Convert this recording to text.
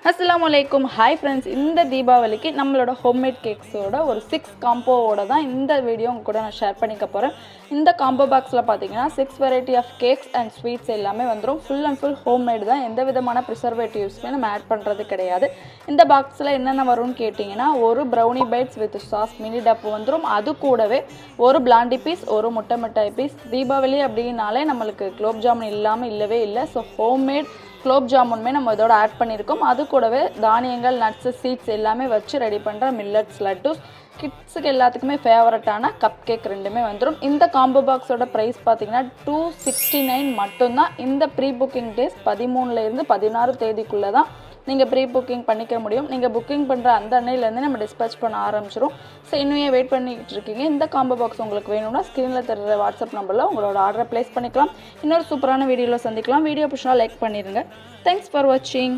Assalamualaikum. Hi friends, இந்த தீபாவளிக்கு நம்மளோட ஹோம்மேட் கேக்ஸோட ஒரு 6 காம்போவோட தான் இந்த வீடியோ உங்க கூட நான் ஷேர் பண்ணிக்க போறேன். இந்த காம்போ பாக்ஸ்ல பாத்தீங்கன்னா 6 variety of cakes and sweets எல்லாமே வந்துரும். ஃபுல் அண்ட் ஃபுல் ஹோம்மேட் தான். எந்த விதமான ப்ரிசர்வேட்டிவ்ஸ்மே நம்ம ஆட் பண்றது கிடையாது. இந்த பாக்ஸ்ல என்னென்ன வரும்னு கேட்டிங்கன்னா ஒரு brownie bites with sauce mini tub வந்துரும். அது கூடவே ஒரு பிளாண்டி பீஸ், ஒரு முட்டை மிட்டாய் பீஸ். தீபாவளி அப்படினாலே நம்மளுக்கு குலோப் ஜாமுன் இல்லாம இல்லவே இல்லை. ஸோ ஹோம்மேட் குலோப் ஜாமுன்மே நம்ம இதோட ஆட் பண்ணியிருக்கோம். அது கூடவே தானியங்கள், நட்ஸு, சீட்ஸ் எல்லாமே வச்சு ரெடி பண்ணுற மில்லட்ஸ் லட்டூஸ், கிட்ஸுக்கு எல்லாத்துக்குமே ஃபேவரட்டான கப் கேக் ரெண்டுமே வந்துடும். இந்த காம்போ பாக்ஸோட ப்ரைஸ் பார்த்தீங்கன்னா 269 மட்டும்தான். இந்த ப்ரீ புக்கிங் டேஸ் 13லேருந்து 16 தேதிக்குள்ளே தான் நீங்கள் ப்ரீ புக்கிங் பண்ணிக்க முடியும். நீங்கள் புக்கிங் பண்ணுற அந்த அன்னையிலேருந்து நம்ம டிஸ்பேச் பண்ண ஆரம்பிச்சிடும். ஸோ இன்னும் வெயிட் பண்ணிக்கிட்டு இருக்கீங்க. இந்த காம்போ பாக்ஸ் உங்களுக்கு வேணும்னா ஸ்க்ரீனில் தெரிகிற வாட்ஸ்அப் நம்பரில் உங்களோட ஆர்டரை ப்ளேஸ் பண்ணிக்கலாம். இன்னொரு சூப்பரான வீடியோவில் சந்திக்கலாம். வீடியோ பிடிச்சா லைக் பண்ணிடுங்க. தேங்க்ஸ் ஃபார் வாட்சிங்.